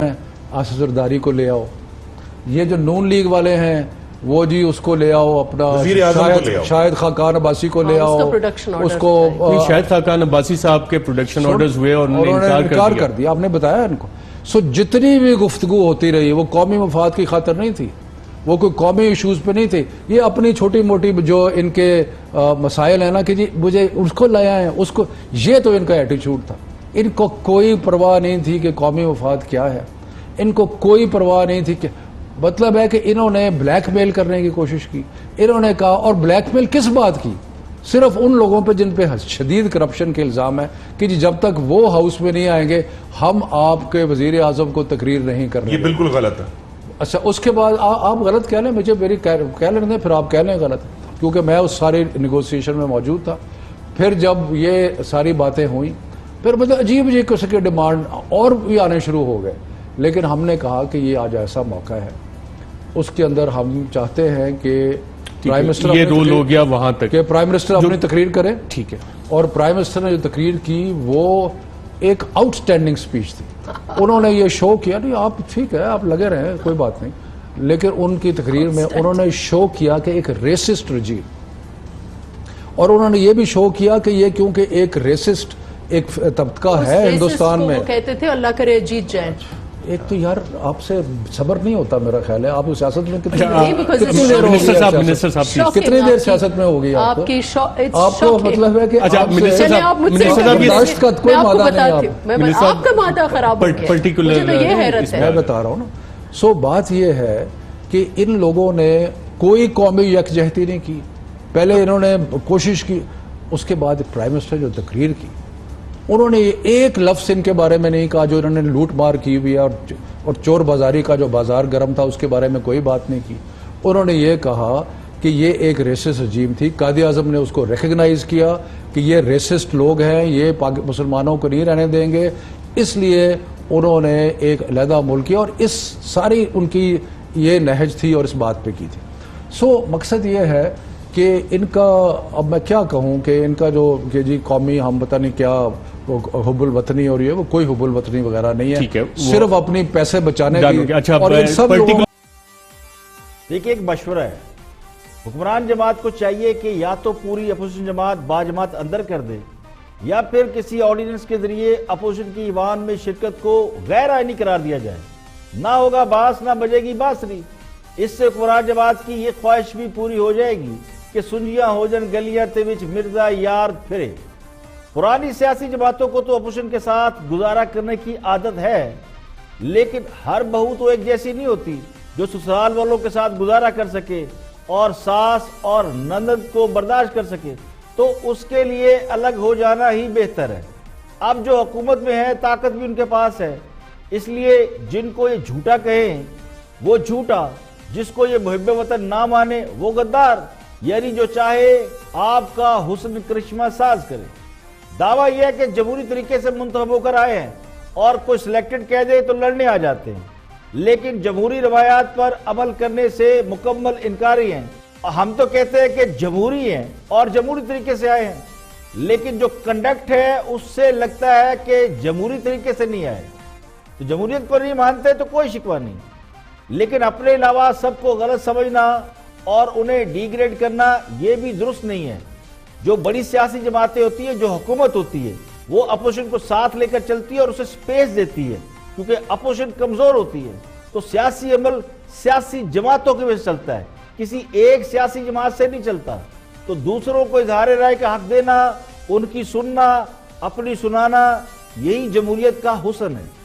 आसिफ को ले आओ, ये जो नून लीग वाले हैं वो जी उसको ले आओ, अपना शाहिद खाकान अब्बासी को ले आओ, उसको शाहिद खाकान अब्बासी साहब के प्रोडक्शन ऑर्डर्स हुए और उन्होंने इनकार कर दिया। आपने बताया इनको। सो जितनी भी गुफ्तगू होती रही वो कौमी मफाद की खातिर नहीं थी, वो कोई कौमी इशूज पे नहीं थे, ये अपनी छोटी मोटी जो इनके मसाइल है ना कि जी मुझे उसको लाया है उसको, ये तो इनका एटीट्यूड था। इनको कोई परवाह नहीं थी कि कौमी मफाद क्या है, इनको कोई परवाह नहीं थी कि मतलब है कि इन्होंने ब्लैकमेल करने की कोशिश की। इन्होंने कहा, और ब्लैकमेल किस बात की? सिर्फ उन लोगों पे जिन पे शदीद करप्शन के इल्ज़ाम है कि जी जब तक वो हाउस में नहीं आएंगे हम आपके वज़ीर आज़म को तकरीर नहीं कर रहे। ये बिल्कुल गलत है। अच्छा, उसके बाद आप गलत कह लें, मुझे मेरी कह लें फिर आप कह लें गलत, क्योंकि मैं उस सारी निगोसिएशन में मौजूद था। फिर जब ये सारी बातें हुई फिर मतलब अजीब अजीब किस्म के डिमांड और भी आने शुरू हो गए, लेकिन हमने कहा कि ये आज ऐसा मौका है, उसके अंदर हम चाहते हैं कि प्राइम मिनिस्टर ये रोल हो गया वहां तक कि प्राइम मिनिस्टर अपनी तकरीर करें। ठीक है, और प्राइम मिनिस्टर ने जो तकरीर की वो एक आउटस्टैंडिंग स्पीच थी। उन्होंने ये शो किया, नहीं आप ठीक है आप लगे रहे कोई बात नहीं, लेकिन उनकी तकरीर में उन्होंने शो किया कि एक रेसिस्ट रजीम, और उन्होंने ये भी शो किया कि ये क्योंकि एक रेसिस्ट एक तबका है हिंदुस्तान में, कहते थे अल्लाह करे जीत जाए। एक तो यार आपसे सब्र नहीं होता मेरा ख्याल है। आप उस सियासत में कितनी देर सियासत में होगी आपको मतलब है कि कोई मादा नहीं, आपका मादा खराब हो गया, पर्टिकुलर ये हैरत है। मैं बता रहा हूँ ना। सो बात ये है कि इन लोगों ने कोई कौमी यकजहती नहीं की। पहले इन्होंने कोशिश की, उसके बाद प्राइम मिनिस्टर जो तकरीर की उन्होंने एक लफ्ज़ इनके बारे में नहीं कहा जो इन्होंने लूट मार की हुई है और चोर बाजारी का जो बाजार गर्म था उसके बारे में कोई बात नहीं की। उन्होंने ये कहा कि ये एक रेसिस्ट रजीम थी। कायदे आज़म ने उसको रिकग्नाइज़ किया कि ये रेसिस्ट लोग हैं, ये मुसलमानों को नहीं रहने देंगे, इसलिए उन्होंने एक अलहदा मुल्क किया और इस सारी उनकी ये नहज थी और इस बात पे की थी। सो मकसद ये है कि इनका, अब मैं क्या कहूँ कि इनका जो कि जी कौमी हम पता नहीं क्या हुब्बुल वतनी और ये वो कोई हुब्बुल वतनी वगैरह नहीं है, सिर्फ अपनी पैसे बचाने की। अच्छा, और इन सब देखिए एक मशवरा है, हुक्मरान जमात को चाहिए कि या तो पूरी अपोजिशन जमात बाजमात अंदर कर दे या फिर किसी ऑर्डिनेंस के जरिए अपोजिशन की ईवान में शिरकत को गैर आईनी करार दिया जाए। ना होगा बास ना बजेगी बांसुरी। इससे हुक्मरान जमात की ये ख्वाहिश भी पूरी हो जाएगी कि सुंजियां हो जन गलियां ते विच मिर्जा यार फिरे। पुरानी सियासी जमातों को तो अपोजिशन के साथ गुजारा करने की आदत है, लेकिन हर बहू तो एक जैसी नहीं होती जो ससुराल वालों के साथ गुजारा कर सके और सास और ननद को बर्दाश्त कर सके, तो उसके लिए अलग हो जाना ही बेहतर है। अब जो हुकूमत में है ताकत भी उनके पास है, इसलिए जिनको ये झूठा कहें वो झूठा, जिसको ये मुहिब्ब वतन ना माने वो गद्दार, यानी जो चाहे आपका हुस्न करिश्मा साज करे। दावा यह है कि जमहूरी तरीके से मुंतखब होकर आए हैं और कोई सिलेक्टेड कह दे तो लड़ने आ जाते हैं, लेकिन जमहूरी रवायात पर अमल करने से मुकम्मल इनकारी हैं। हम तो कहते हैं कि जमहूरी हैं और जमहूरी तरीके से आए हैं, लेकिन जो कंडक्ट है उससे लगता है कि जमहूरी तरीके से नहीं आए। तो जमहूरियत को नहीं मानते तो कोई शिकवा नहीं, लेकिन अपने अलावा सबको गलत समझना और उन्हें डिग्रेड करना ये भी दुरुस्त नहीं है। जो बड़ी सियासी जमातें होती है, जो हुकूमत होती है, वो अपोजिशन को साथ लेकर चलती है और उसे स्पेस देती है, क्योंकि अपोजिशन कमजोर होती है। तो सियासी अमल सियासी जमातों की वजह से चलता है, किसी एक सियासी जमात से नहीं चलता। तो दूसरों को इजहार राय का हक देना, उनकी सुनना, अपनी सुनाना, यही जमहूरियत का हुस्न है।